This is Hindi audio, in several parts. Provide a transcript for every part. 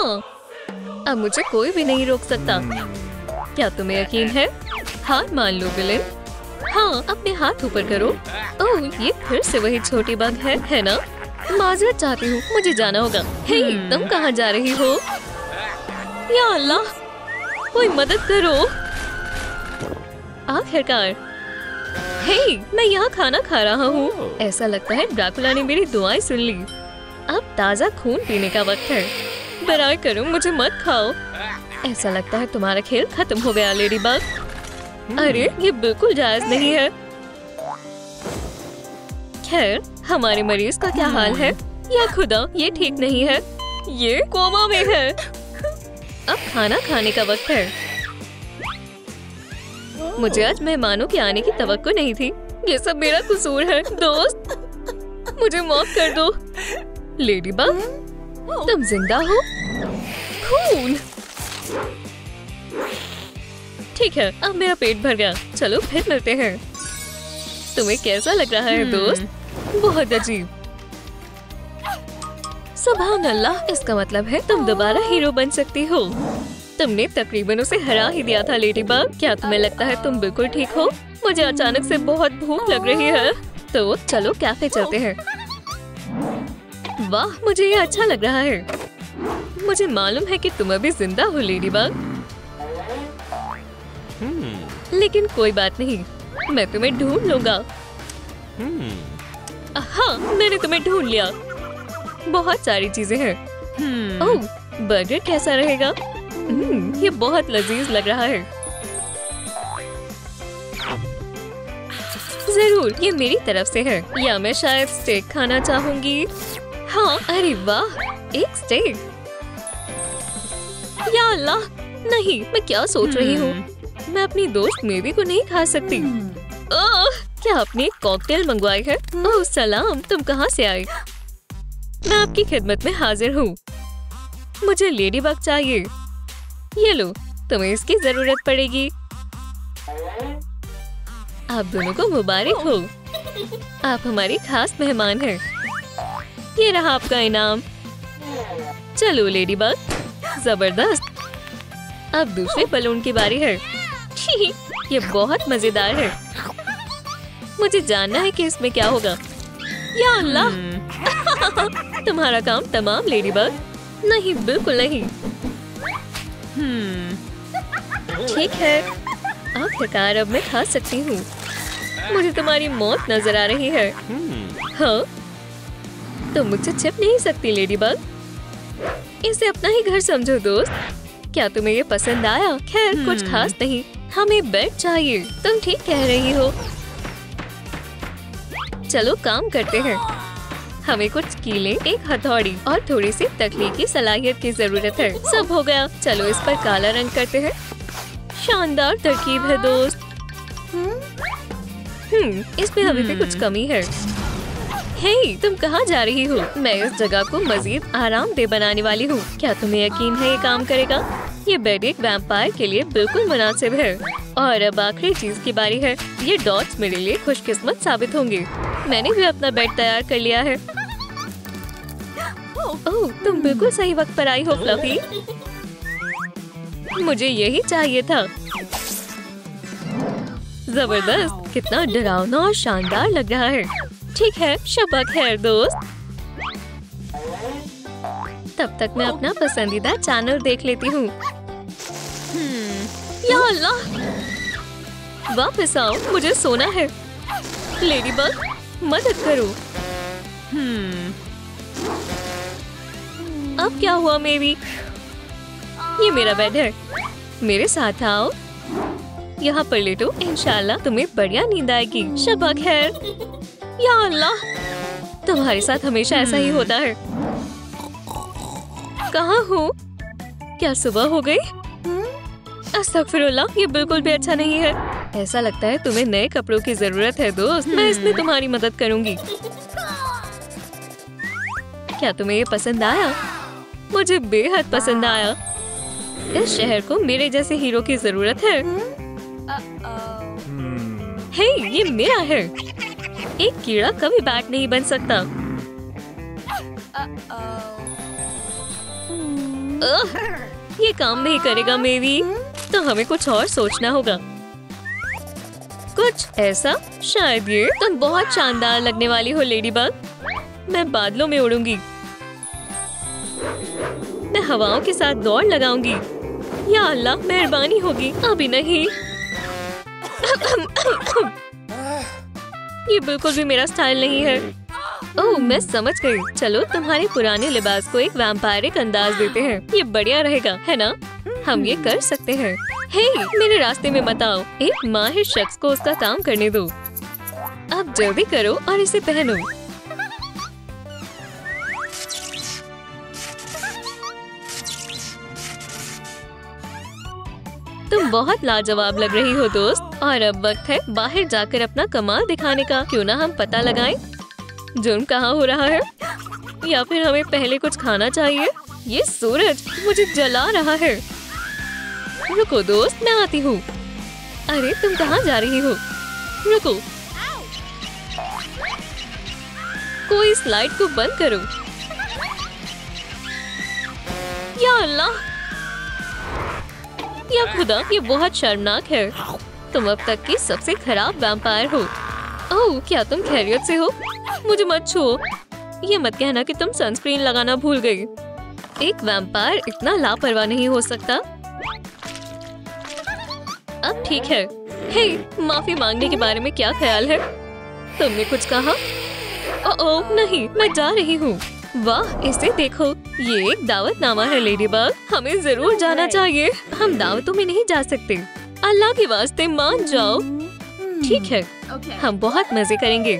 हाँ, अब मुझे कोई भी नहीं रोक सकता। क्या तुम्हें यकीन है? हार मान लो विलेन। हाँ, अपने हाथ ऊपर करो। ओह, ये फिर से वही छोटी बग है ना? माजरत चाहती हूँ, मुझे जाना होगा। हे, तुम कहाँ जा रही हो? या अल्लाह, कोई मदद करो। आखिरकार। हे, मैं यहाँ खाना खा रहा हूँ। ऐसा लगता है ड्रैकुला ने मेरी दुआएं सुन ली। अब ताजा खून पीने का वक्त है। बराए करो, मुझे मत खाओ। ऐसा लगता है तुम्हारा खेल खत्म हो गया लेडी बग। अरे, ये बिल्कुल जायज नहीं है। खैर, हमारे मरीज का क्या हाल है? या खुदा, ये ठीक नहीं है। ये कोमा में है। अब खाना खाने का वक्त है। मुझे आज मेहमानों के आने की तवक्को नहीं थी। ये सब मेरा कसूर है दोस्त, मुझे माफ कर दो। लेडी बग, तुम जिंदा हो? खून। ठीक है, अब मेरा पेट भर गया। चलो फिर मिलते हैं। तुम्हें कैसा लग रहा है दोस्त? बहुत अजीब। सुभान अल्लाह, इसका मतलब है तुम दोबारा हीरो बन सकती हो। तुमने तकरीबन उसे हरा ही दिया था लेडी बग। क्या तुम्हें लगता है तुम बिल्कुल ठीक हो? मुझे अचानक से बहुत भूख लग रही है, तो चलो कैफे चलते हैं। वाह, मुझे ये अच्छा लग रहा है। मुझे मालूम है कि तुम अभी जिंदा हो लेडी बग, लेकिन कोई बात नहीं, मैं तुम्हें ढूंढ लूंगा। हाँ, मैंने तुम्हें ढूंढ लिया। बहुत सारी चीजें हैं। ओह, बर्गर कैसा रहेगा? ये बहुत लजीज लग रहा है। जरूर, ये मेरी तरफ से है। या मैं शायद स्टेक खाना चाहूंगी। हाँ, अरे वाह, एक स्टेक। या अल्लाह, नहीं, मैं क्या सोच रही हूँ? मैं अपनी दोस्त मेवी को नहीं खा सकती। क्या आपने एक कॉकटेल मंगवाई है? ओह सलाम, तुम कहाँ से आए? मैं आपकी खिदमत में हाजिर हूँ। मुझे लेडी बग चाहिए। ये लो, तुम्हें इसकी जरूरत पड़ेगी। आप दोनों को मुबारक हो, आप हमारी खास मेहमान हैं। ये रहा आपका इनाम। चलो लेडी बग, जबरदस्त। अब दूसरे बलून की बारी है। ये बहुत मजेदार है। मुझे जानना है कि इसमें क्या होगा। या अल्लाह, तुम्हारा काम तमाम लेडी बग। नहीं, बिल्कुल नहीं। ठीक है, आखिरकार अब मैं खा सकती हूँ। मुझे तुम्हारी मौत नजर आ रही है। हाँ, तुम मुझसे छिप नहीं सकती लेडी बग। इसे अपना ही घर समझो दोस्त। क्या तुम्हें ये पसंद आया? खैर, कुछ खास नहीं। हमें बेड चाहिए। तुम ठीक कह रही हो। चलो काम करते हैं। हमें कुछ कीलें, एक हथौड़ी और थोड़ी सी तख्लीकी सलाहियत की जरूरत है। सब हो गया। चलो इस पर काला रंग करते हैं। शानदार तरकीब है दोस्त। इसमें अभी भी कुछ कमी है। हे, तुम कहाँ जा रही हो? मैं इस जगह को मजीद आरामदेह बनाने वाली हूँ। क्या तुम्हें यकीन है ये काम करेगा? ये बेड एक वैम्पायर के लिए बिल्कुल मुनासिब है। और अब आखिरी चीज की बारी है। ये डॉट्स मेरे लिए खुशकिस्मत साबित होंगे। मैंने भी अपना बेड तैयार कर लिया है। ओह, तुम बिल्कुल सही वक्त पर आई हो फ्लफी। मुझे यही चाहिए था। जबरदस्त, कितना डरावना और शानदार लग रहा है। ठीक है, शब्बा खैर दोस्त। तब तक मैं अपना पसंदीदा चैनल देख लेती हूँ। या अल्लाह, वापस आओ, मुझे सोना है। लेडी बग, मदद करो। अब क्या हुआ मेरी? ये मेरा बेड है। मेरे साथ आओ, यहाँ पर लेटो। इंशाल्लाह तुम्हें बढ़िया नींद आएगी। शब्बा खैर। या अल्लाह, तुम्हारे साथ हमेशा ऐसा ही होता है। कहाँ हो? क्या सुबह हो गई? अस्तगफिरुल्लाह, ये बिल्कुल भी अच्छा नहीं है। ऐसा लगता है तुम्हें नए कपड़ों की जरूरत है दोस्त। मैं इसमें तुम्हारी मदद करूंगी। क्या तुम्हें ये पसंद आया? मुझे बेहद पसंद आया। इस शहर को मेरे जैसे हीरो की जरूरत है। हे, ये मेरा है। एक कीड़ा कभी बैट नहीं बन सकता। ये काम नहीं करेगा मेरी, तो हमें कुछ और सोचना होगा। कुछ ऐसा, शायद ये। तुम बहुत शानदार लगने वाली हो लेडीबग। मैं बादलों में उड़ूंगी। मैं हवाओं के साथ दौड़ लगाऊंगी। या अल्लाह, मेहरबानी होगी। अभी नहीं। ये बिल्कुल भी मेरा स्टाइल नहीं है। ओह, मैं समझ गई। चलो तुम्हारे पुराने लिबास को एक वैम्पायरिक अंदाज देते हैं। ये बढ़िया रहेगा, है ना? हम ये कर सकते हैं। हे, मेरे रास्ते में मत आओ। एक माहिर शख्स को उसका काम करने दो। अब जल्दी करो और इसे पहनो। तुम बहुत लाजवाब लग रही हो दोस्त। और अब वक्त है बाहर जाकर अपना कमाल दिखाने का। क्यों ना हम पता लगाएं जुर्म कहाँ हो रहा है, या फिर हमें पहले कुछ खाना चाहिए। ये सूरज मुझे जला रहा है। रुको दोस्त, मैं आती हूँ। अरे तुम कहाँ जा रही हो? रुको, कोई स्लाइड को बंद करो। या अल्लाह, या खुदा, ये बहुत शर्मनाक है। तुम अब तक की सबसे खराब वैम्पायर हो। ओह, क्या तुम खैरियत से हो? मुझे मत छुओ। ये मत कहना कि तुम सनस्क्रीन लगाना भूल गई। एक वैम्पायर इतना लापरवाह नहीं हो सकता। अब ठीक है। हे, माफी मांगने के बारे में क्या ख्याल है? तुमने कुछ कहा? ओह नहीं, मैं जा रही हूँ। वाह, इसे देखो, ये एक दावतनामा है लेडीबग। हमें जरूर जाना चाहिए। हम दावतों में नहीं जा सकते। अल्लाह के वास्ते मान जाओ। ठीक है, हम बहुत मजे करेंगे।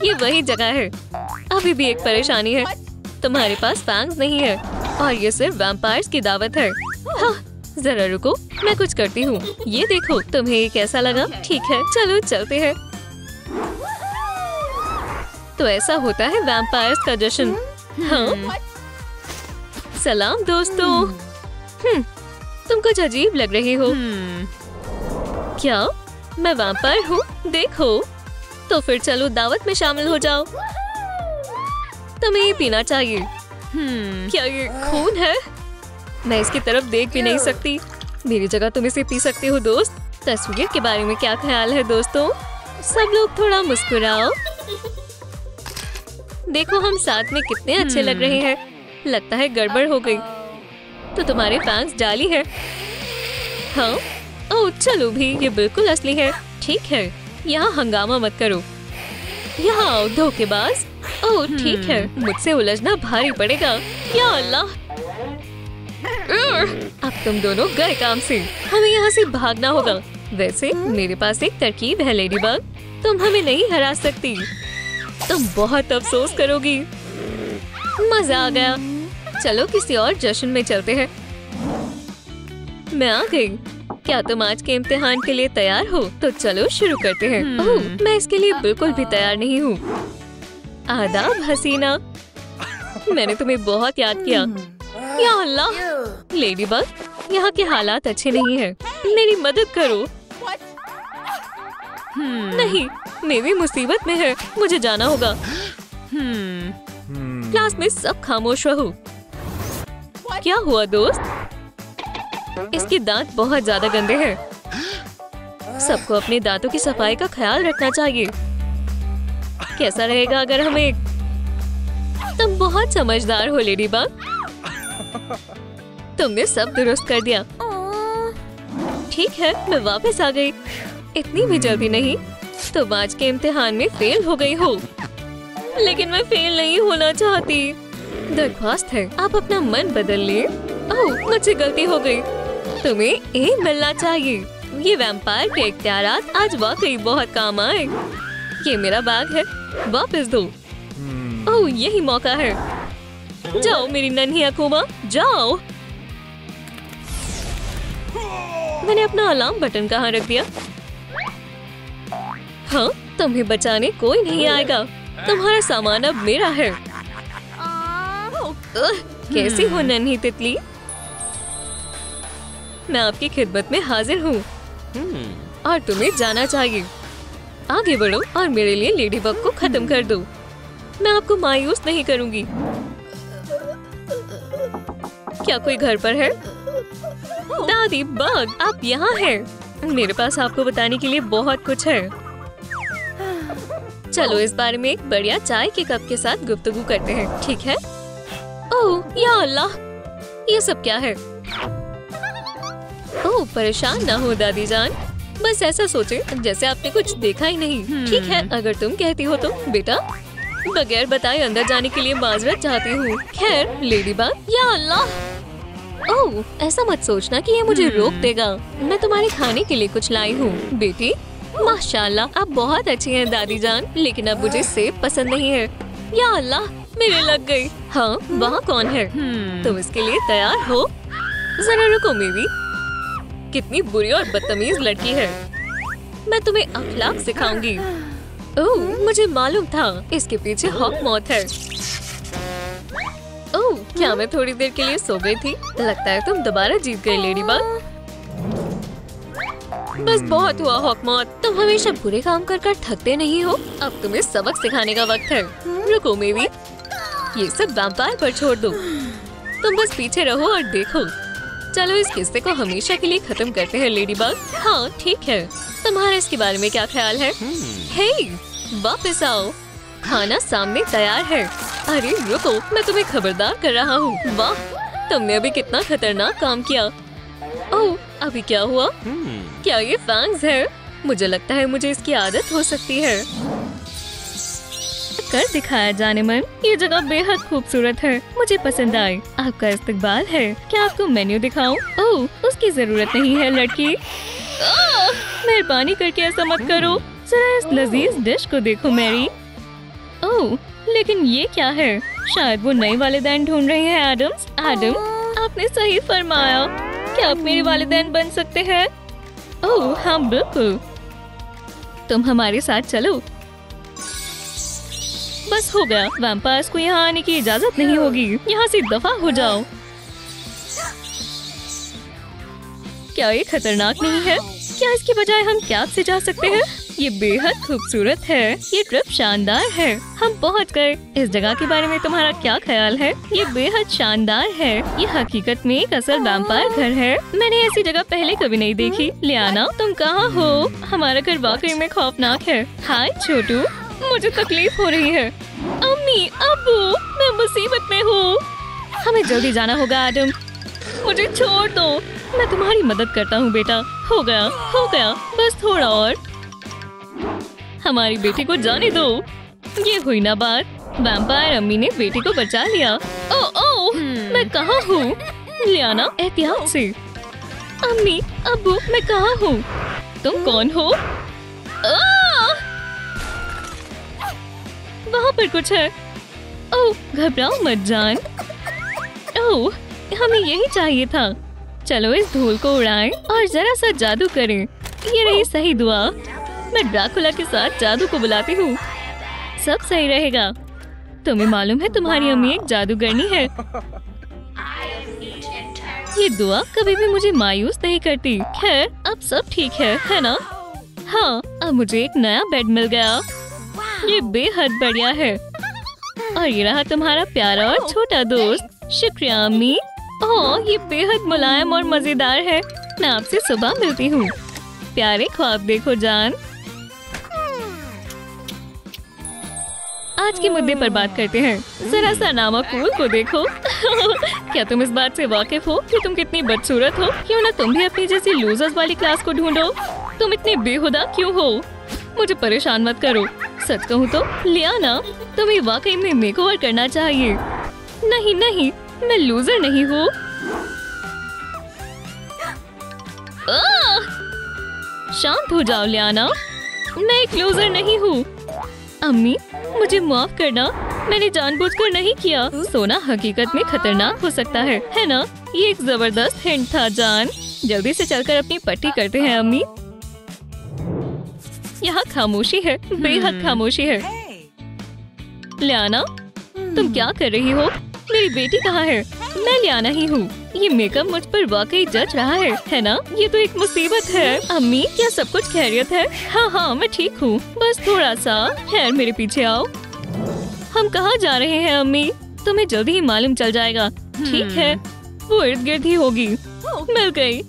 ये वही जगह है। अभी भी एक परेशानी है, तुम्हारे पास फैंग्स नहीं है और ये सिर्फ वैम्पायर्स की दावत है। हाँ, जरा रुको, मैं कुछ करती हूँ। ये देखो, तुम्हें ये कैसा लगा? ठीक है, चलो चलते हैं। तो ऐसा होता है वैम्पायर्स का जश्न। हाँ, सलाम दोस्तों। तुम कुछ अजीब लग रही हो। क्या मैं वैम्पायर हूँ? देखो, तो फिर चलो दावत में शामिल हो जाओ। तुम्हें ये पीना चाहिए। क्या ये खून है? मैं इसकी तरफ देख भी नहीं सकती। मेरी जगह तुम इसे पी सकते हो दोस्त। तस्वीर के बारे में क्या ख्याल है दोस्तों? सब लोग थोड़ा मुस्कुराओ। देखो हम साथ में कितने अच्छे लग रहे हैं। लगता है गड़बड़ हो गई। तो तुम्हारे फैंस जाली है। हाँ, ओह चलो भी, ये बिल्कुल असली है। ठीक है, यहाँ हंगामा मत करो। यहाँ आओ धोखेबाज। ओह ठीक है, मुझसे उलझना भारी पड़ेगा। या अल्लाह, अब तुम दोनों गए काम से। हमें यहाँ से भागना होगा। वैसे मेरे पास एक तरकीब है लेडीबग, तुम हमें नहीं हरा सकती। तुम बहुत अफसोस करोगी। मजा आ गया। चलो किसी और जश्न में चलते हैं। मैं आ गई। क्या तुम आज के इम्तिहान के लिए तैयार हो? तो चलो शुरू करते हैं। ओह, मैं इसके लिए बिल्कुल भी तैयार नहीं हूँ। आदाब हसीना, मैंने तुम्हें बहुत याद किया। या अल्लाह, लेडीबग, यहाँ के हालात अच्छे नहीं हैं। मेरी मदद करो। नहीं, मेरी मुसीबत में है, मुझे जाना होगा। क्लास में सब खामोश रहो। क्या हुआ दोस्त? इसके दांत बहुत ज्यादा गंदे हैं। सबको अपने दांतों की सफाई का ख्याल रखना चाहिए। कैसा रहेगा अगर हमें... तुम बहुत समझदार हो लेडीबग। तुमने सब दुरुस्त कर दिया। ठीक है, मैं वापस आ गई। इतनी भी जल्दी नहीं। तुम आज के इम्तिहान में फेल हो गई हो। लेकिन मैं फेल नहीं होना चाहती। दरख्वास्त है, आप अपना मन बदल ले। ओह, मुझसे गलती हो गई। तुम्हें ए मिलना चाहिए। ये वैम्पायर के इख्तियारात आज वाकई बहुत काम आए। ये मेरा बैग है, वापस दो। ओह, यही मौका है। जाओ मेरी नन्ही अकूमा, जाओ। मैंने अपना अलार्म बटन कहाँ रख दिया? हाँ, तुम्हें बचाने कोई नहीं आएगा। तुम्हारा सामान अब मेरा है। कैसी हो नन्ही तितली? मैं आपकी खिदमत में हाजिर हूँ। और तुम्हें जाना चाहिए। आगे बढ़ो और मेरे लिए लेडीबग को खत्म कर दो। मैं आपको मायूस नहीं करूँगी। क्या कोई घर पर है? दादी बग, आप यहाँ हैं। मेरे पास आपको बताने के लिए बहुत कुछ है। चलो इस बारे में एक बढ़िया चाय के कप के साथ गुफ्तगू करते हैं, ठीक है? ओह या अल्लाह, ये सब क्या है? ओह परेशान ना हो दादी जान, बस ऐसा सोचे जैसे आपने कुछ देखा ही नहीं। ठीक है, अगर तुम कहती हो तो। बेटा बगैर बताए अंदर जाने के लिए माजरत चाहती हूँ। खैर लेडी बग, या अल्लाह। ओह ऐसा मत सोचना कि ये मुझे रोक देगा। मैं तुम्हारे खाने के लिए कुछ लाई हूँ। बेटी माशाल्लाह आप बहुत अच्छी हैं दादी जान, लेकिन अब मुझे सेब पसंद नहीं है। या अल्लाह मेरे लग गई। हाँ वहाँ कौन है? तुम इसके लिए तैयार हो? जरा रुको मेरी, कितनी बुरी और बदतमीज लड़की है। मैं तुम्हें अखलाक सिखाऊंगी। ओह मुझे मालूम था इसके पीछे हॉक मौत है। ओह क्या मैं थोड़ी देर के लिए सो गई थी? लगता है तुम दोबारा जीत गए लेडी बग। बस बहुत हुआ हॉक मौत, तुम हमेशा बुरे काम कर कर थकते नहीं हो। अब तुम्हें सबक सिखाने का वक्त है। रुको मेरी, ये सब वैम्पायर पर छोड़ दो। तुम बस पीछे रहो और देखो। चलो इस किस्से को हमेशा के लिए खत्म करते हैं लेडी बग। हाँ ठीक है, तुम्हारा इसके बारे में क्या ख्याल है? हे वापस आओ, खाना सामने तैयार है। अरे रुको, मैं तुम्हें खबरदार कर रहा हूँ। वाह तुमने अभी कितना खतरनाक काम किया। ओह अभी क्या हुआ? क्या ये फैंग्स है? मुझे लगता है मुझे इसकी आदत हो सकती है। कर दिखाया जाने मन, ये जगह बेहद खूबसूरत है, मुझे पसंद आई। आपका इस्तकबाल है, क्या आपको मेन्यू दिखाऊं? ओह उसकी जरूरत नहीं है लड़की। मेहरबानी करके ऐसा मत करो, जरा इस लजीज डिश को देखो मैरी। ओह लेकिन ये क्या है? शायद वो नए वालिदैन ढूंढ रहे हैं। एडम्स, एडम आपने सही फरमाया, क्या आप मेरे वालिदैन बन सकते हैं? ओह हाँ बिल्कुल, तुम हमारे साथ चलो। बस हो गया, वैम्पायर्स को यहाँ आने की इजाजत नहीं होगी। यहाँ से दफा हो जाओ। क्या ये खतरनाक नहीं है? क्या इसके बजाय हम कैब से जा सकते हैं? ये बेहद खूबसूरत है, ये ट्रिप शानदार है। हम पहुँच गए। इस जगह के बारे में तुम्हारा क्या ख्याल है? ये बेहद शानदार है। ये हकीकत में एक असल वैम्पायर घर है। मैंने ऐसी जगह पहले कभी नहीं देखी। लियाना तुम कहाँ हो? हमारा घर वाकई में खौफनाक है। हाय छोटू, मुझे तकलीफ हो रही है। अम्मी अब्बू मैं मुसीबत में हूँ, हमें जल्दी जाना होगा। एडम मुझे छोड़ दो, मैं तुम्हारी मदद करता हूँ बेटा। हो गया, बस थोड़ा और। हमारी बेटी को जाने दो। ये हुई ना बात, वैम्पायर अम्मी ने बेटी को बचा लिया। ओह मैं कहाँ हूँ? लियाना एहतियात से। अम्मी अब्बू मैं कहाँ हूँ? तुम कौन हो? वहाँ पर कुछ है। ओह घबराओ मत जान। ओह हमें यही चाहिए था। चलो इस धूल को उड़ाएं और जरा सा जादू करें। ये रही सही दुआ। मैं ड्रैकुला के साथ जादू को बुलाती हूँ, सब सही रहेगा। तुम्हें मालूम है तुम्हारी अम्मी एक जादूगरनी है। ये दुआ कभी भी मुझे मायूस नहीं करती। खैर अब सब ठीक है ना? हाँ अब मुझे एक नया बेड मिल गया, ये बेहद बढ़िया है। और ये रहा तुम्हारा प्यारा और छोटा दोस्त। शुक्रिया अम्मी। ओह ये बेहद मुलायम और मजेदार है। मैं आपसे सुबह मिलती हूँ। प्यारे ख्वाब देखो जान। आज के मुद्दे पर बात करते हैं। जरा सा नामाकूल को देखो। क्या तुम इस बात से वाकिफ हो कि तुम कितनी बदसूरत हो? क्यों ना तुम भी अपनी जैसी लूजर्स वाली क्लास को ढूंढो। तुम इतने बेहुदा क्यों हो? मुझे परेशान मत करो। सच कहूँ तो लियाना तुम्हें वाकई में मेकओवर करना चाहिए। नहीं मैं लूजर नहीं हूँ। शांत हो जाओ लियाना, मैं एक लूजर नहीं हूँ। अम्मी मुझे माफ करना, मैंने जानबूझकर नहीं किया। सोना हकीकत में खतरनाक हो सकता है ना? ये एक जबरदस्त हिंट था जान। जल्दी से चलकर अपनी पट्टी करते हैं अम्मी। यहाँ खामोशी है, बेहद खामोशी है। लियाना तुम क्या कर रही हो? मेरी बेटी कहाँ है? मैं लियाना ही हूँ। ये मेकअप मुझ पर वाकई जच रहा है ना? ये तो एक मुसीबत है। अम्मी क्या सब कुछ खैरियत है? हाँ मैं ठीक हूँ, बस थोड़ा सा। खैर मेरे पीछे आओ। हम कहाँ जा रहे हैं अम्मी? तुम्हें जल्दी ही मालूम चल जाएगा। ठीक है वो इर्द गिर्द ही होगी। मिल गई।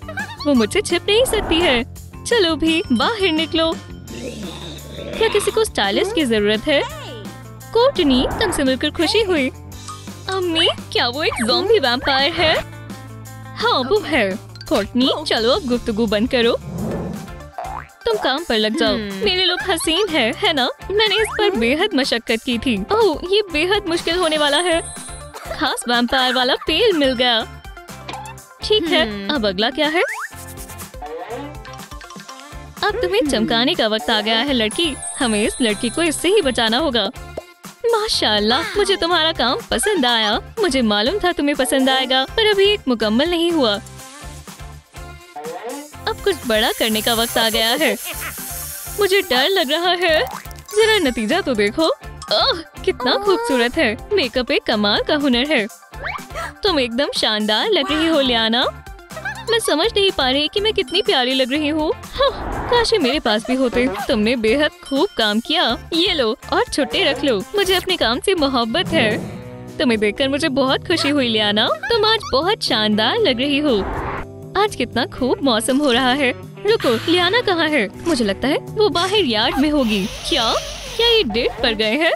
वो मुझसे छिप नहीं सकती है। चलो भी बाहर निकलो। क्या किसी को स्टाइलिस्ट की जरूरत है? कोर्टनी, तुमसे मिलकर खुशी हुई। अम्मी, क्या वो एक ज़ॉम्बी वैम्पायर है? हाँ वो है। कोर्टनी, चलो अब गुफ्तगू बंद करो। तुम काम पर लग जाओ। मेरे लोग हसीन है ना? मैंने इस पर बेहद मशक्कत की थी। ओह, ये बेहद मुश्किल होने वाला है। खास वैम्पायर वाला पेल मिल गया। ठीक है, अब अगला क्या है? अब तुम्हें चमकाने का वक्त आ गया है लड़की। हमें इस लड़की को इससे ही बचाना होगा। माशाल्लाह, मुझे तुम्हारा काम पसंद आया। मुझे मालूम था तुम्हें पसंद आएगा, पर अभी एक मुकम्मल नहीं हुआ। अब कुछ बड़ा करने का वक्त आ गया है। मुझे डर लग रहा है। जरा नतीजा तो देखो। ओह, कितना खूबसूरत है। मेकअप एक कमाल का हुनर है। तुम एकदम शानदार लग रही हो लियाना। मैं समझ नहीं पा रही कि मैं कितनी प्यारी लग रही हूँ। हाँ, काश ये मेरे पास भी होते। तुमने बेहद खूब काम किया। ये लो और छुट्टी रख लो। मुझे अपने काम से मोहब्बत है। तुम्हें देखकर मुझे बहुत खुशी हुई लियाना। तुम आज बहुत शानदार लग रही हो। आज कितना खूब मौसम हो रहा है। रुको, लियाना कहाँ है? मुझे लगता है वो बाहर यार्ड में होगी। क्या ये डेट पर गए हैं?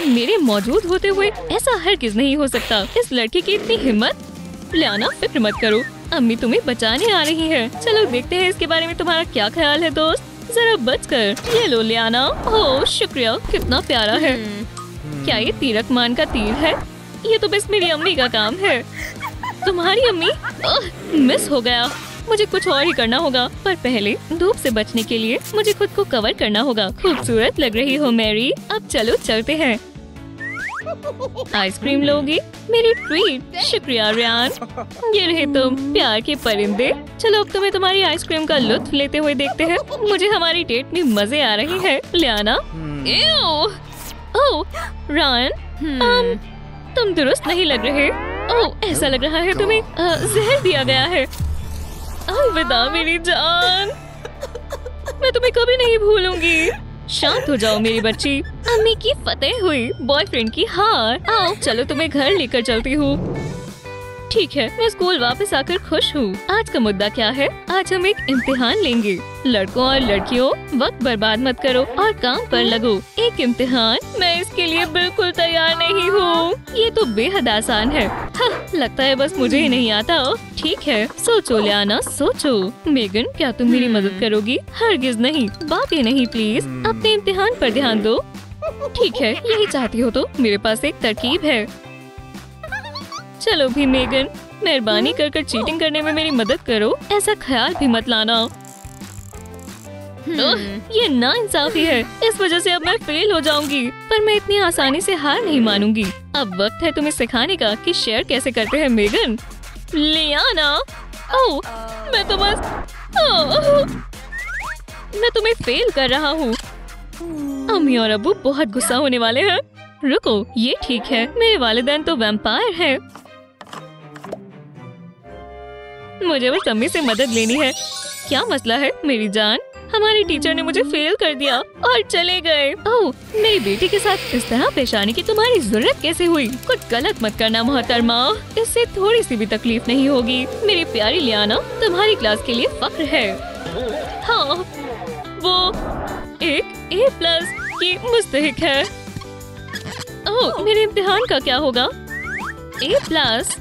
मेरे मौजूद होते हुए ऐसा हरगिज़ नहीं हो सकता। इस लड़की की इतनी हिम्मत। लियाना, फिक्र मत करो, अम्मी तुम्हें बचाने आ रही है। चलो देखते हैं इसके बारे में तुम्हारा क्या ख्याल है दोस्त। जरा बचकर। ये लो लियाना। ओह शुक्रिया, कितना प्यारा है। क्या ये तीरक मान का तीर है? ये तो बस मेरी अम्मी का काम है। तुम्हारी अम्मी? मिस हो गया। मुझे कुछ और ही करना होगा, पर पहले धूप से बचने के लिए मुझे खुद को कवर करना होगा। खूबसूरत लग रही हो मैरी। अब चलो चलते हैं। आइसक्रीम लोगी? मेरी ट्रीट। शुक्रिया रियान। ये रहे तुम, प्यार के परिंदे। चलो अब तुम्हें तुम्हारी आइसक्रीम का लुत्फ लेते हुए देखते हैं। मुझे हमारी डेट में मजे आ रही है। लियाना, ओह रियान, तुम दुरुस्त नहीं लग रहे। ओह, ऐसा लग रहा है तुम्हें जहर दिया गया है। अलविदा मेरी जान, मैं तुम्हें कभी नहीं भूलूंगी। शांत हो जाओ मेरी बच्ची। अम्मी की फतेह हुई, बॉयफ्रेंड की हार। आओ चलो तुम्हें घर लेकर चलती हूँ। ठीक है, मैं स्कूल वापस आकर खुश हूँ। आज का मुद्दा क्या है? आज हम एक इम्तिहान लेंगे। लड़कों और लड़कियों, वक्त बर्बाद मत करो और काम पर लगो। एक इम्तिहान? मैं इसके लिए बिल्कुल तैयार नहीं हूँ। ये तो बेहद आसान है। हाँ, लगता है बस मुझे ही नहीं आता। ठीक है, सोचो लियाना, सोचो। मेगन, क्या तुम मेरी मदद करोगी? हरगिज नहीं, बातें नहीं प्लीज। अपने इम्तिहान पर ध्यान दो। ठीक है, यही चाहती हो तो मेरे पास एक तरकीब है। चलो भी मेगन, मेहरबानी कर चीटिंग करने में मेरी मदद करो। ऐसा ख्याल भी मत लाना। ये नाइंसाफी है। इस वजह से अब मैं फेल हो जाऊंगी, पर मैं इतनी आसानी से हार नहीं मानूंगी। अब वक्त है तुम्हें सिखाने का कि शेयर कैसे करते हैं मेगन। लियाना, ओह, मैं तो बस मैं तुम्हें फेल कर रहा हूँ। अम्मी और अब्बू बहुत गुस्सा होने वाले हैं। रुको, ये ठीक है, मेरे वालिदैन तो वैम्पायर हैं। मुझे बस अम्मी से मदद लेनी है। क्या मसला है मेरी जान? हमारी टीचर ने मुझे फेल कर दिया और चले गए। ओह, मेरी बेटी के साथ इस तरह पेश आने की तुम्हारी जरूरत कैसे हुई? कुछ गलत मत करना मोहतरमा, इससे थोड़ी सी भी तकलीफ नहीं होगी। मेरी प्यारी लियाना, तुम्हारी क्लास के लिए फख्र है। हाँ, वो एक A+ की मुस्तहिक है। ओह, मेरे इम्तिहान का क्या होगा? A+।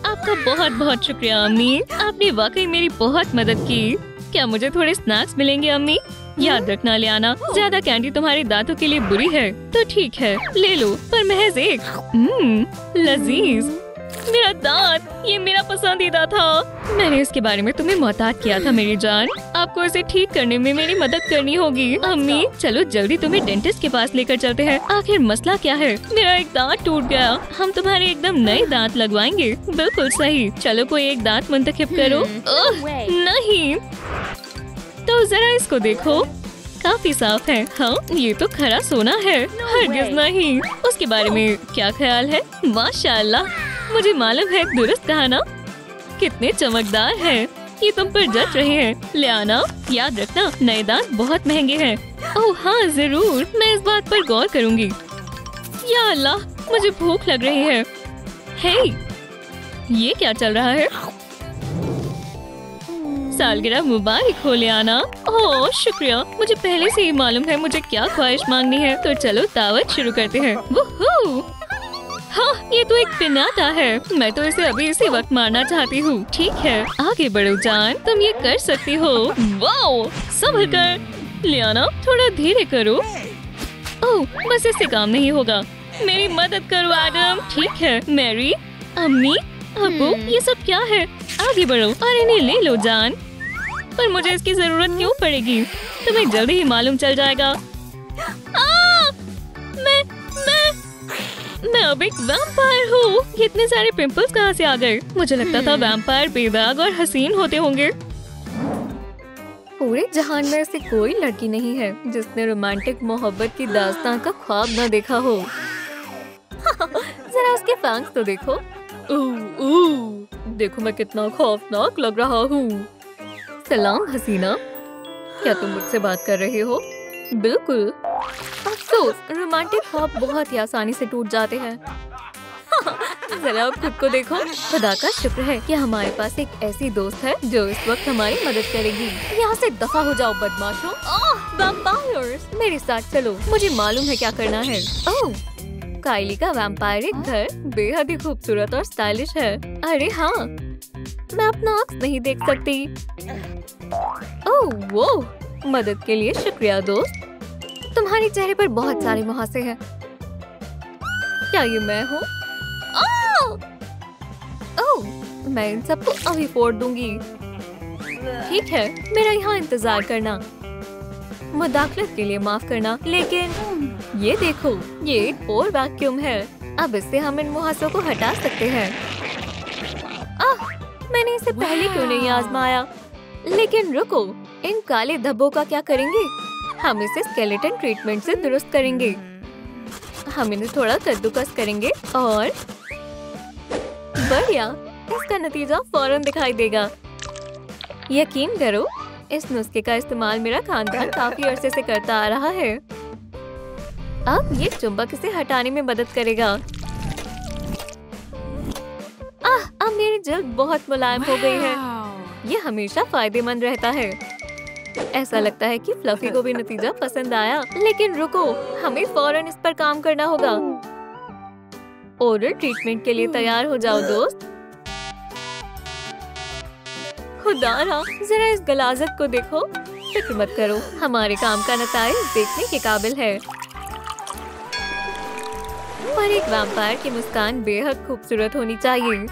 आपका बहुत बहुत शुक्रिया अम्मी, आपने वाकई मेरी बहुत मदद की। क्या मुझे थोड़े स्नैक्स मिलेंगे अम्मी? याद रखना लियाना, ज्यादा कैंडी तुम्हारे दांतों के लिए बुरी है। तो ठीक है, ले लो, पर महज एक। लजीज। मेरा दांत, ये मेरा पसंदीदा था। मैंने इसके बारे में तुम्हें मोहतात किया था मेरी जान। आपको इसे ठीक करने में मेरी मदद करनी होगी। अम्मी, चलो जल्दी तुम्हें डेंटिस्ट के पास लेकर चलते हैं। आखिर मसला क्या है? मेरा एक दांत टूट गया। हम तुम्हारे एकदम नए दांत लगवाएंगे। बिल्कुल सही। चलो कोई एक दांत मुंतखब करो। नहीं, तो जरा इसको देखो, काफी साफ है। हाँ, ये तो खरा सोना है। हरगिज़ नहीं। उसके बारे में क्या ख्याल है? माशाल्लाह, मुझे मालूम है, दुरुस्त कहा ना? कितने चमकदार हैं। ये तुम पर जच रहे हैं। लियाना, याद रखना, नए दांत बहुत महंगे हैं। ओह हाँ, जरूर, मैं इस बात पर गौर करूंगी। या अल्लाह, मुझे भूख लग रही है। हे, ये क्या चल रहा है? सालगिरह मुबारक हो लियाना। ओह शुक्रिया, मुझे पहले से ही मालूम है मुझे क्या ख्वाहिश मांगनी है। तो चलो दावत शुरू करते हैं। वूहू! हाँ, ये तो एक पिनाता है। मैं तो इसे अभी इसी वक्त मारना चाहती हूँ। ठीक है, आगे बढ़ो जान, तुम ये कर सकती हो। वाओ, संभल कर। लियाना थोड़ा धीरे करो। ओह, बस इससे काम नहीं होगा। मेरी मदद करो एडम। ठीक है मैरी, अम्मी, अब्बू, ये सब क्या है? आगे बढ़ो और इन्हें ले लो जान। पर मुझे इसकी जरूरत क्यों पड़ेगी? तुम्हें जल्दी ही मालूम चल जाएगा। मैं अब एक वैम्पायर हूँ। इतने सारे पिंपल्स कहाँ से आ गए? मुझे लगता था वैम्पायर बेदाग और हसीन होते होंगे। पूरे जहान में ऐसी कोई लड़की नहीं है जिसने रोमांटिक मोहब्बत की दास्तान का ख्वाब न देखा हो। जरा उसके फैंक्स तो देखो। देखो मैं कितना खौफनाक लग रहा हूँ। सलाम हसीना, क्या तुम मुझसे बात कर रहे हो? बिल्कुल। अफसोस, रोमांटिक ख्वाब बहुत ही आसानी से टूट जाते हैं। जरा अब खुद को देखो। खुदा का शुक्र है कि हमारे पास एक ऐसी दोस्त है जो इस वक्त हमारी मदद करेगी। यहाँ से दफा हो जाओ बदमाशों। वैम्पायर्स, मेरे साथ चलो, मुझे मालूम है क्या करना है। ओह, काइली का वैम्पायरिक घर बेहद ही खूबसूरत और स्टाइलिश है। अरे हाँ, मैं अपना अक्स नहीं देख सकती। ओह वो, मदद के लिए शुक्रिया दोस्त। तुम्हारे चेहरे पर बहुत सारे मुहासे हैं। क्या ये मैं हूँ? ओह, मैं इन सबको अभी फोड़ दूंगी। ठीक है, मेरा यहाँ इंतजार करना। मुदाखलत के लिए माफ करना, लेकिन ये देखो, ये एक और वैक्यूम है। अब इससे हम इन मुहासों को हटा सकते हैं। मैंने इसे पहले क्यों नहीं आजमाया? लेकिन रुको, इन काले धब्बों का क्या करेंगे? हम इसे स्केलेटन ट्रीटमेंट से दुरुस्त करेंगे। हम इन्हें थोड़ा कद्दूकस करेंगे और बढ़िया, इसका नतीजा फौरन दिखाई देगा। यकीन करो, इस नुस्खे का इस्तेमाल मेरा खानदान काफी अरसे से करता आ रहा है। अब ये चुंबक इसे हटाने में मदद करेगा। अब मेरी जल्द बहुत मुलायम हो गई है। ये हमेशा फायदेमंद रहता है। ऐसा लगता है कि फ्लफी को भी नतीजा पसंद आया। लेकिन रुको, हमें फौरन इस पर काम करना होगा। ओरल ट्रीटमेंट के लिए तैयार हो जाओ दोस्त। खुदारा, जरा इस गलाजत को देखो। फिक्र मत करो, हमारे काम का नतीजा देखने के काबिल है। पर एक वैम्पायर की मुस्कान बेहद खूबसूरत होनी चाहिए।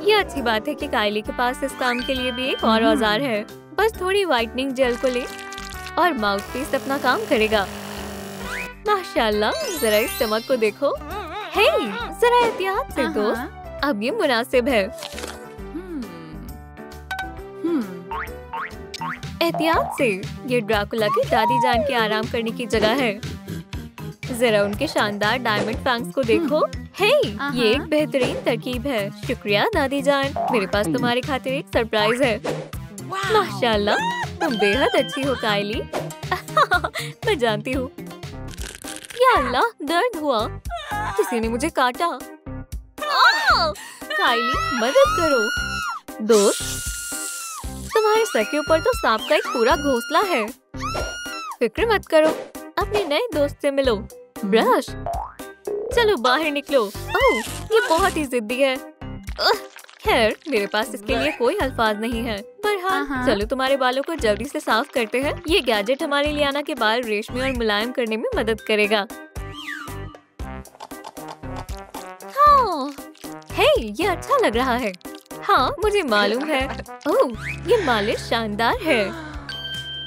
ये अच्छी बात है कि काइली के पास इस काम के लिए भी एक और औजार है। बस थोड़ी व्हाइटनिंग जेल को ले और माउथपीस अपना काम करेगा। माशाल्लाह, जरा इस चमक को देखो। हे, जरा एहतियात से दोस्त, अब ये मुनासिब है। एहतियात से, ये ड्रैकुला की दादी जान के आराम करने की जगह है। जरा उनके शानदार डायमंड फैंक्स को देखो। हे, ये एक बेहतरीन तरकीब है। शुक्रिया दादी जान, मेरे पास तुम्हारी खातिर एक सरप्राइज है। माशाल्लाह, तुम बेहद अच्छी हो काइली। मैं जानती हूँ। या अल्लाह, दर्द हुआ, किसी ने मुझे काटा। काइली, मदद करो। दोस्त, तुम्हारे सर के ऊपर तो सांप का एक पूरा घोंसला है। फिक्र मत करो, अपने नए दोस्त से मिलो। ब्रश, चलो बाहर निकलो। ओह, ये बहुत ही जिद्दी है। खैर, मेरे पास इसके लिए कोई अल्फाज नहीं है। पर हाँ, चलो तुम्हारे बालों को जल्दी से साफ करते हैं। ये गैजेट हमारे लियाना के बाल रेशमी और मुलायम करने में मदद करेगा। हाँ, हे, ये अच्छा लग रहा है। हाँ, मुझे मालूम है। ओह, ये मालिश शानदार है।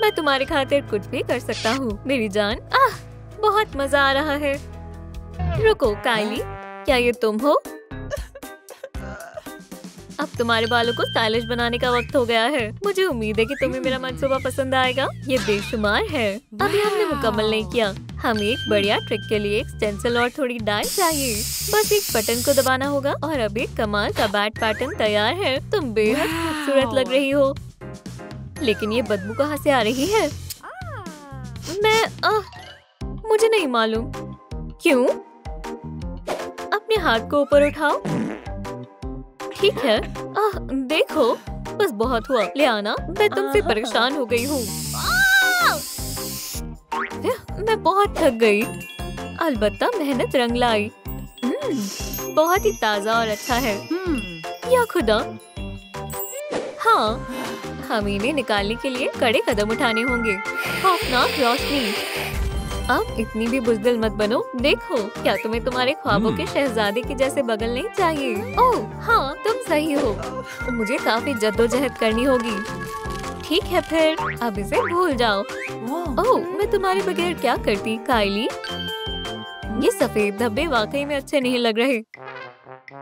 मैं तुम्हारे खातिर कुछ भी कर सकता हूँ मेरी जान। बहुत मजा आ रहा है। रुको काइली, क्या ये तुम हो? अब तुम्हारे बालों को स्टाइलिश बनाने का वक्त हो गया है। मुझे उम्मीद है कि तुम्हें मेरा मंसूबा पसंद आएगा। ये बेशुमार है। अभी हमने मुकम्मल नहीं किया। हमें एक बढ़िया ट्रिक के लिए एक स्टेंसिल और थोड़ी डाई चाहिए। बस एक बटन को दबाना होगा और अब एक कमाल का बैट पैटर्न तैयार है। तुम बेहद खूबसूरत लग रही हो। लेकिन ये बदबू कहाँ से आ रही है? मुझे नहीं मालूम। क्यों? अपने हाथ को ऊपर उठाओ। ठीक है। देखो, बस बहुत हुआ। लियाना, मैं तुमसे परेशान हो गई हूँ। मैं बहुत थक गई। अलबत्ता मेहनत रंग लाई। बहुत ही ताजा और अच्छा है। या खुदा, हाँ, हम इन्हें निकालने के लिए कड़े कदम उठाने होंगे। खौफनाक रोशनी। अब इतनी भी बुज़दिल मत बनो। देखो, क्या तुम्हें तुम्हारे ख्वाबों के शहजादे के जैसे बगल नहीं चाहिए? ओह हाँ, तुम सही हो। मुझे काफी जद्दोजहद करनी होगी। ठीक है फिर, अब इसे भूल जाओ। ओह, मैं तुम्हारे बगैर क्या करती काइली? ये सफेद धब्बे वाकई में अच्छे नहीं लग रहे।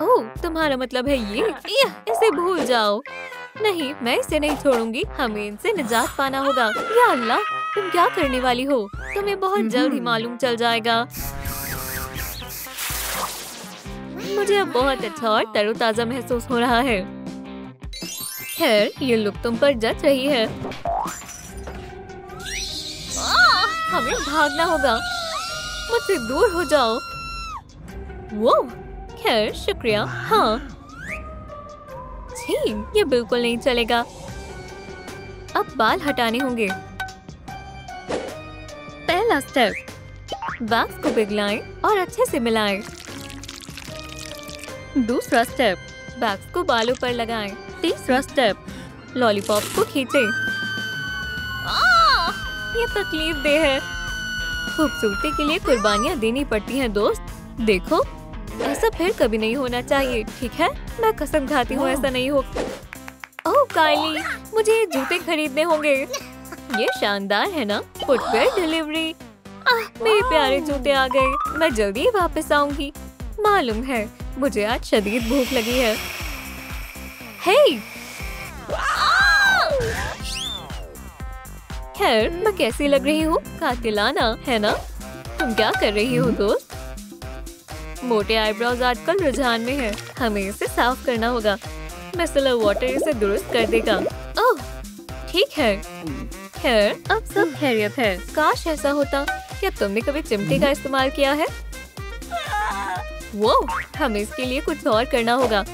ओह, तुम्हारा मतलब है ये? इसे भूल जाओ। नहीं, मैं इसे नहीं छोड़ूंगी। हमें इनसे निजात पाना होगा। या अल्लाह, तुम क्या करने वाली हो? तुम्हें बहुत जल्द ही मालूम चल जाएगा। मुझे अब बहुत अच्छा और तरोताजा महसूस हो रहा है। खैर, ये लुक तुम पर जच रही है। हमें भागना होगा। मुझसे दूर हो जाओ। वो, खैर शुक्रिया। हाँ, छी, ये बिल्कुल नहीं चलेगा। अब बाल हटाने होंगे। पहला स्टेप, वैक्स को पिघलाएं और अच्छे से मिलाएं। दूसरा स्टेप, वैक्स को बालों पर लगाएं। तीसरा स्टेप, लॉलीपॉप को खींचें। ये तकलीफ दे है। खूबसूरती के लिए कुर्बानियां देनी पड़ती हैं दोस्त। देखो, ऐसा फिर कभी नहीं होना चाहिए, ठीक है? मैं कसम खाती हूँ ऐसा नहीं हो। ओह काइली, मुझे ये जूते खरीदने होंगे। ये शानदार है ना? Footwear delivery. मेरे प्यारे जूते आ गए। मैं जल्दी ही वापस आऊंगी। मालूम है, मुझे आज शदीद भूख लगी है। हे! खैर, मैं कैसी लग रही हूँ? कातिलाना, है ना? तुम क्या कर रही हो दोस्त? मोटे आईब्रोज आजकल रुझान में है। हमें इसे साफ करना होगा। मिसलर वाटर इसे दुरुस्त कर देगा। ओह, ठीक है। खैर, अब सब खैरियत है। काश ऐसा होता। क्या तुमने कभी चिमटे का इस्तेमाल किया है? वो, हमें इसके लिए कुछ और करना होगा।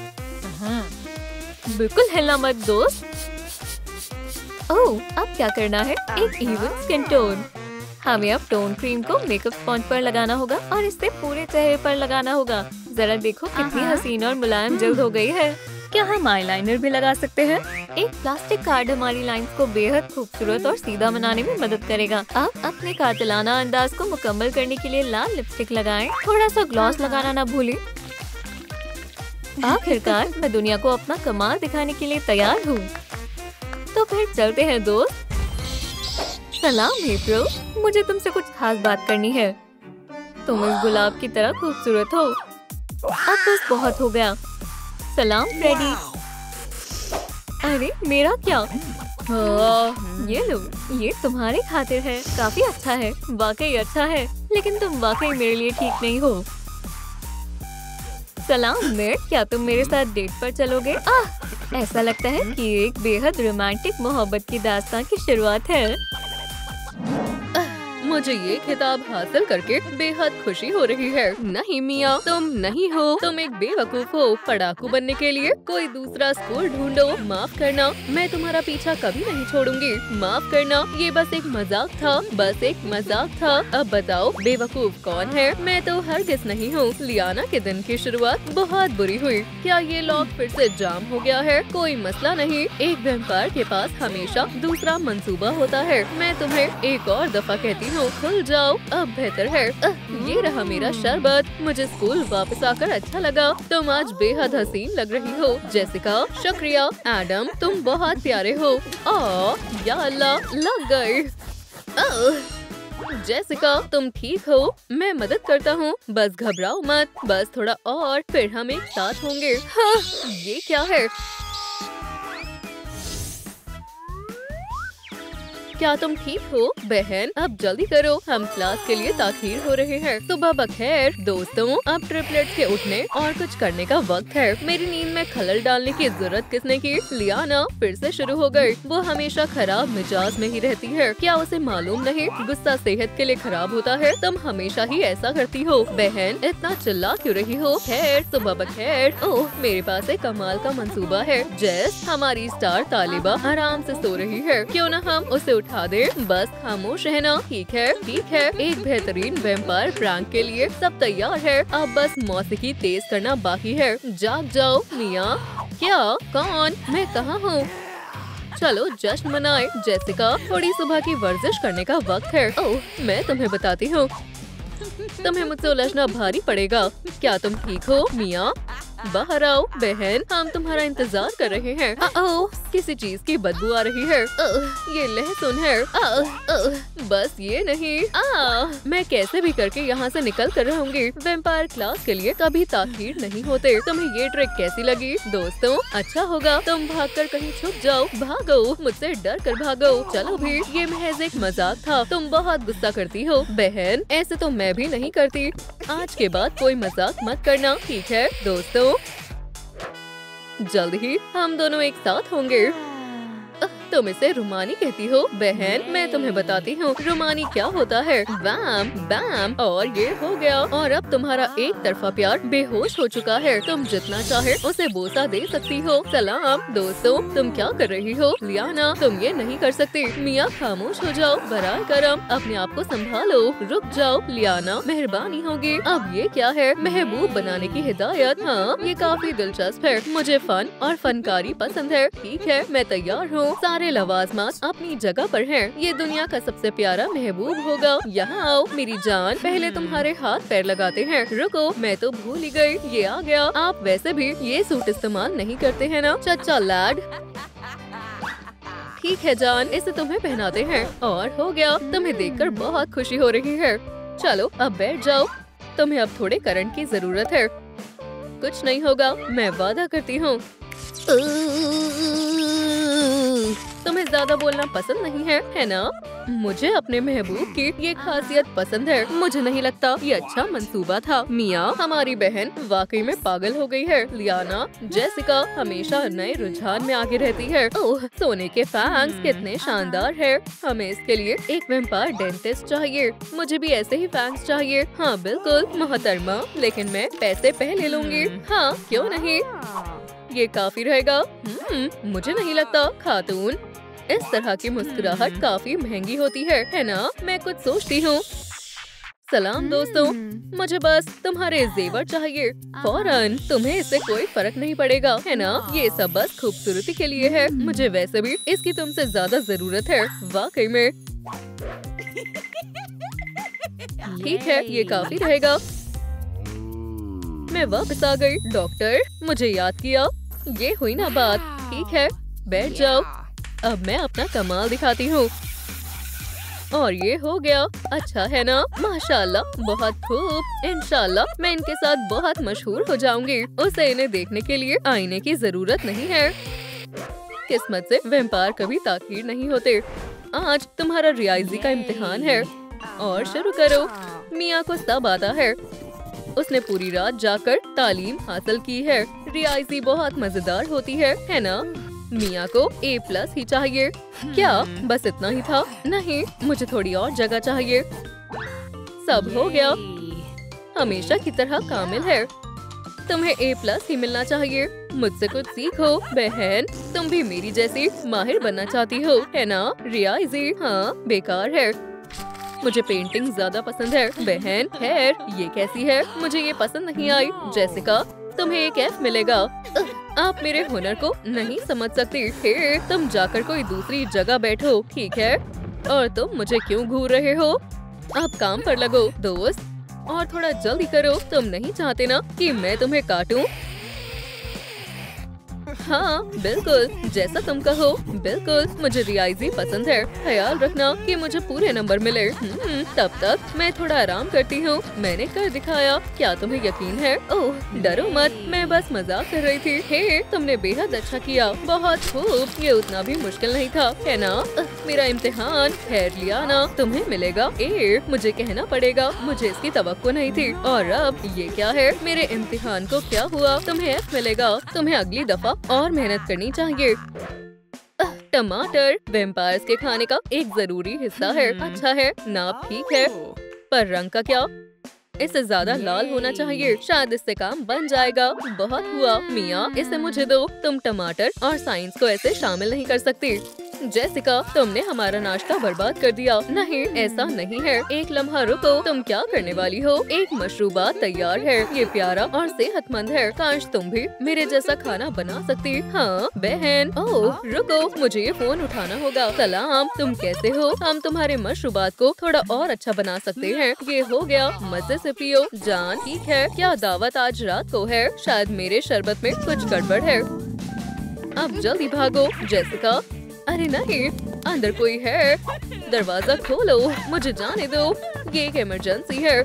बिल्कुल हिलना मत दोस्त। ओह, अब क्या करना है? एक इवन स्किन टोन। हमें अब टोन क्रीम को मेकअप स्पॉन्ज पर लगाना होगा और इसे पूरे चेहरे पर लगाना होगा। जरा देखो कितनी हसीन और मुलायम जल्द हो गई है। क्या हम आईलाइनर भी लगा सकते हैं? एक प्लास्टिक कार्ड हमारी लाइंस को बेहद खूबसूरत और सीधा बनाने में मदद करेगा। अब अपने कातिलाना अंदाज को मुकम्मल करने के लिए लाल लिपस्टिक लगाएं। थोड़ा सा ग्लॉस लगाना ना भूलें। आखिरकार मैं दुनिया को अपना कमाल दिखाने के लिए तैयार हूँ। तो फिर चलते हैं दोस्त। सलाम हेप्रो, मुझे तुमसे कुछ खास बात करनी है। तुम इस गुलाब की तरह खूबसूरत हो। अब बस बहुत हो गया। सलाम फ्रेडी। अरे मेरा क्या? ये लो, ये तुम्हारे खातिर है। काफी अच्छा है, वाकई अच्छा है। लेकिन तुम वाकई मेरे लिए ठीक नहीं हो। सलाम नेट, क्या तुम मेरे साथ डेट पर चलोगे? ऐसा लगता है कि एक बेहद रोमांटिक मोहब्बत की दास्तान की शुरुआत है। मुझे ये खिताब हासिल करके बेहद खुशी हो रही है। नहीं मियाँ, तुम नहीं हो। तुम एक बेवकूफ हो। पढ़ाकू बनने के लिए कोई दूसरा स्कूल ढूंढो। माफ करना, मैं तुम्हारा पीछा कभी नहीं छोड़ूंगी। माफ करना, ये बस एक मजाक था। बस एक मजाक था। अब बताओ बेवकूफ कौन है? मैं तो हरगिज़ नहीं हूँ। लियाना के दिन की शुरुआत बहुत बुरी हुई। क्या ये लॉक फिर से जाम हो गया है? कोई मसला नहीं। एक वैम्पायर के पास हमेशा दूसरा मंसूबा होता है। मैं तुम्हें एक और दफा कहती हूँ, खुल जाओ। अब बेहतर है। ये रहा मेरा शरबत। मुझे स्कूल वापस आकर अच्छा लगा। तुम आज बेहद हसीन लग रही हो। जेसिका, शुक्रिया। एडम, तुम बहुत प्यारे हो। या अल्लाह, लग गए। जेसिका, तुम ठीक हो? मैं मदद करता हूँ। बस घबराओ मत। बस थोड़ा और, फिर हम एक साथ होंगे। ये क्या है? क्या तुम ठीक हो बहन? अब जल्दी करो, हम क्लास के लिए ताखीर हो रहे हैं। सुबह बखैर दोस्तों, अब ट्रिपलेट्स के उठने और कुछ करने का वक्त है। मेरी नींद में खलल डालने की जरूरत किसने की? लियाना फिर से शुरू हो गई। वो हमेशा खराब मिजाज में ही रहती है। क्या उसे मालूम नहीं गुस्सा सेहत के लिए खराब होता है? तुम हमेशा ही ऐसा करती हो बहन, इतना चिल्ला क्यों रही हो? खैर सुबह बखैर। ओह, मेरे पास एक कमाल का मंसूबा है। जेस, हमारी स्टार तालिबा आराम से सो रही है, क्यों न हम उसे उठा दे? बस खामोश रहना। ठीक है ठीक है। एक बेहतरीन वैम्पायर प्रैंक के लिए सब तैयार है। अब बस मौसीकी तेज करना बाकी है। जाग जाओ मिया। क्या? कौन? मैं कहाँ हूँ? चलो जश्न मनाए। जेसिका, थोड़ी सुबह की वर्जिश करने का वक्त है। ओह, मैं तुम्हें बताती हूँ, तुम्हें मुझसे उलझना भारी पड़ेगा। क्या तुम ठीक हो मिया? बाहर आओ बहन, हम तुम्हारा इंतजार कर रहे हैं। ओह, किसी चीज की बदबू आ रही है। ये लहसुन है। बस ये नहीं। मैं कैसे भी करके यहाँ से निकल कर रहूंगी। वैम्पायर क्लास के लिए कभी ताखीर नहीं होते। तुम्हें ये ट्रिक कैसी लगी दोस्तों? अच्छा होगा तुम भागकर कहीं छुप जाओ। भागो, मुझसे डर कर भागो। चलो भी, ये महज एक मजाक था। तुम बहुत गुस्सा करती हो बहन, ऐसे तो मैं भी नहीं करती। आज के बाद कोई मजाक मत करना, ठीक है दोस्तों? जल्द ही हम दोनों एक साथ होंगे। तुम इसे रुमानी कहती हो बहन? मैं तुम्हें बताती हूँ रुमानी क्या होता है। बैम बैम, और ये हो गया। और अब तुम्हारा एक तरफा प्यार बेहोश हो चुका है। तुम जितना चाहे उसे बोसा दे सकती हो। सलाम दोस्तों, तुम क्या कर रही हो? लियाना, तुम ये नहीं कर सकती। मिया खामोश हो जाओ। बराए करम, अपने आप को संभालो। रुक जाओ लियाना, मेहरबानी होगी। अब ये क्या है? महबूब बनाने की हिदायत। हाँ, ये काफी दिलचस्प है। मुझे फन और फनकारी पसंद है। ठीक है, मैं तैयार हूँ। सारे लवाजमात अपनी जगह पर हैं। ये दुनिया का सबसे प्यारा महबूब होगा। यहाँ आओ मेरी जान, पहले तुम्हारे हाथ पैर लगाते हैं। रुको, मैं तो भूल ही गई, ये आ गया। आप वैसे भी ये सूट इस्तेमाल नहीं करते हैं ना? चचा लैड। ठीक है जान, इसे तुम्हें पहनाते हैं। और हो गया, तुम्हें देखकर बहुत खुशी हो रही है। चलो अब बैठ जाओ। तुम्हें अब थोड़े करंट की जरूरत है। कुछ नहीं होगा, मैं वादा करती हूँ। तुम्हें ज्यादा बोलना पसंद नहीं है ना? मुझे अपने महबूब की ये खासियत पसंद है। मुझे नहीं लगता ये अच्छा मंसूबा था। मिया, हमारी बहन वाकई में पागल हो गई है। लियाना, जेसिका हमेशा नए रुझान में आगे रहती है। ओह, सोने के फैंस कितने शानदार है। हमें इसके लिए एक वैम्पायर डेंटिस्ट चाहिए। मुझे भी ऐसे ही फैंस चाहिए। हाँ बिल्कुल मोहतरमा, लेकिन मैं पैसे पहले लूंगी। हाँ क्यों नहीं, ये काफी रहेगा। मुझे नहीं लगता खातून, इस तरह की मुस्कुराहट काफी महंगी होती है ना? मैं कुछ सोचती हूँ। सलाम दोस्तों, मुझे बस तुम्हारे जेवर चाहिए फौरन। तुम्हें इससे कोई फर्क नहीं पड़ेगा, है ना? ये सब बस खूबसूरती के लिए है। मुझे वैसे भी इसकी तुमसे ज्यादा जरूरत है, वाकई में। ठीक है, ये काफी रहेगा। मैं वापस आ गई। डॉक्टर, मुझे याद किया। ये हुई ना बात। ठीक है, बैठ जाओ। अब मैं अपना कमाल दिखाती हूँ। और ये हो गया। अच्छा है ना? माशाल्लाह, बहुत खूब। इंशाल्लाह मैं इनके साथ बहुत मशहूर हो जाऊंगी। उसे इन्हें देखने के लिए आईने की जरूरत नहीं है। किस्मत से वैम्पायर कभी ताखीर नहीं होते। आज तुम्हारा रियाजी का इम्तिहान है और शुरू करो। मिया को सब आता है। उसने पूरी रात जाकर तालीम हासिल की है। रियाजी बहुत मजेदार होती है ना? मिया को A+ ही चाहिए। क्या बस इतना ही था? नहीं, मुझे थोड़ी और जगह चाहिए। सब हो गया, हमेशा की तरह कामिल है। तुम्हें A+ ही मिलना चाहिए। मुझसे कुछ सीखो बहन, तुम भी मेरी जैसी माहिर बनना चाहती हो, है ना? रियाजी हाँ बेकार है। मुझे पेंटिंग ज्यादा पसंद है बहन। खैर ये कैसी है? मुझे ये पसंद नहीं आई। जेसिका, तुम्हें एक F मिलेगा। आप मेरे हुनर को नहीं समझ सकती। तुम जाकर कोई दूसरी जगह बैठो, ठीक है? और तुम मुझे क्यों घूर रहे हो? अब काम पर लगो दोस्त, और थोड़ा जल्दी करो। तुम नहीं चाहते ना कि मैं तुम्हें काटूं? हाँ बिल्कुल, जैसा तुम कहो। बिल्कुल, मुझे रियाजी पसंद है। ख्याल रखना कि मुझे पूरे नंबर मिले। तब तक मैं थोड़ा आराम करती हूँ। मैंने कर दिखाया, क्या तुम्हें यकीन है? ओह डरो मत, मैं बस मजाक कर रही थी। हे, तुमने बेहद अच्छा किया, बहुत खूब। ये उतना भी मुश्किल नहीं था, है ना? मेरा इम्तिहान। खैर लियाना, तुम्हें मिलेगा ए। मुझे कहना पड़ेगा, मुझे इसकी तवक्को नहीं थी। और अब ये क्या है? मेरे इम्तिहान को क्या हुआ? तुम्हें एफ मिलेगा। तुम्हें अगली दफा और मेहनत करनी चाहिए। टमाटर वेम्पायर्स के खाने का एक जरूरी हिस्सा है। अच्छा है, नाप ठीक है, पर रंग का क्या? इसे ज्यादा लाल होना चाहिए। शायद इससे काम बन जाएगा। बहुत हुआ मिया, इसे मुझे दो। तुम टमाटर और साइंस को ऐसे शामिल नहीं कर सकती। जेसिका, तुमने हमारा नाश्ता बर्बाद कर दिया। नहीं, ऐसा नहीं है। एक लम्हा रुको, तुम क्या करने वाली हो? एक मशरूबात तैयार है। ये प्यारा और सेहतमंद है। काश तुम भी मेरे जैसा खाना बना सकती। हाँ बहन। ओह रुको, मुझे ये फोन उठाना होगा। सलाम, तुम कैसे हो? हम तुम्हारे मशरूबात को थोड़ा और अच्छा बना सकते हैं। ये हो गया, मजे से पियो। जान ठीक है, क्या दावत आज रात को है? शायद मेरे शरबत में कुछ गड़बड़ है। अब जल्दी भागो जेसिका। अरे नहीं, अंदर कोई है। दरवाजा खोलो, मुझे जाने दो। ये एक इमरजेंसी है।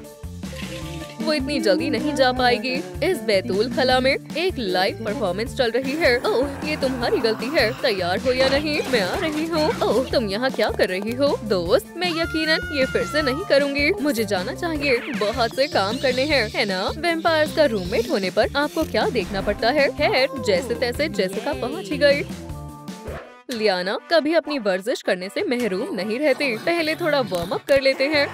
वो इतनी जल्दी नहीं जा पाएगी। इस बैतूल खला में एक लाइव परफॉर्मेंस चल रही है। ओह ये तुम्हारी गलती है। तैयार हो या नहीं? मैं आ रही हूँ। ओह तुम यहाँ क्या कर रही हो? दोस्त, मैं यकीनन ये फिर से नहीं करूँगी। मुझे जाना चाहिए, बहुत से काम करने हैं, है ना? वेम्पायर्स का रूममेट होने पर आपको क्या देखना पड़ता है। खैर जैसे तैसे जेसिका पहुँच ही गई। लियाना कभी अपनी वर्जिश करने से महरूम नहीं रहती। पहले थोड़ा वार्म अप कर लेते हैं।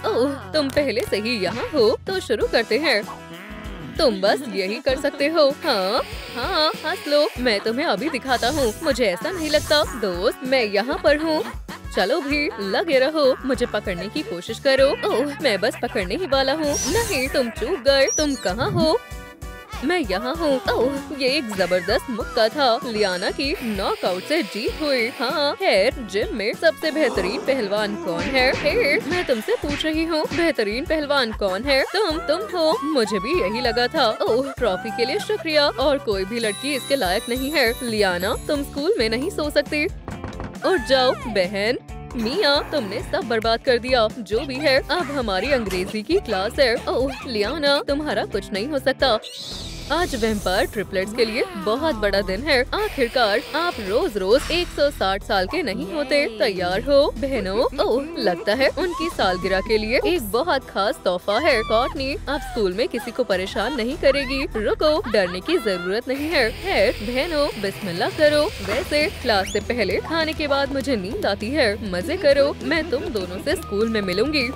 ओह तुम पहले से ही यहाँ हो, तो शुरू करते हैं। तुम बस यही कर सकते हो। हाँ हाँ हंस लो, मैं तुम्हें अभी दिखाता हूँ। मुझे ऐसा नहीं लगता। दोस्त, मैं यहाँ पर हूँ। चलो भी लगे रहो, मुझे पकड़ने की कोशिश करो। ओह मैं बस पकड़ने ही वाला हूँ। नहीं, तुम चूक गए। तुम कहाँ हो? मैं यहाँ हूँ। ओह ये एक जबरदस्त मुक्का था। लियाना की नॉकआउट से जीत हुई। हाँ खैर, जिम में सबसे बेहतरीन पहलवान कौन है? मैं तुमसे पूछ रही हूँ, बेहतरीन पहलवान कौन है? तुम हो। मुझे भी यही लगा था। ओह ट्रॉफी के लिए शुक्रिया। और कोई भी लड़की इसके लायक नहीं है। लियाना, तुम स्कूल में नहीं सो सकती। उठ जाओ बहन। मिया, तुमने सब बर्बाद कर दिया। जो भी है, अब हमारी अंग्रेजी की क्लास है। ओह लियाना, तुम्हारा कुछ नहीं हो सकता। आज वेम्पायर ट्रिपलेट्स के लिए बहुत बड़ा दिन है। आखिरकार आप रोज रोज 160 साल के नहीं होते। तैयार हो बहनों? ओह लगता है उनकी सालगिरह के लिए एक बहुत खास तोहफा है। कॉर्टनी अब स्कूल में किसी को परेशान नहीं करेगी। रुको, डरने की जरूरत नहीं है। खैर बहनों, बिस्मिल्लाह करो। वैसे क्लास से पहले खाने के बाद मुझे नींद आती है। मजे करो, मैं तुम दोनों से स्कूल में मिलूंगी।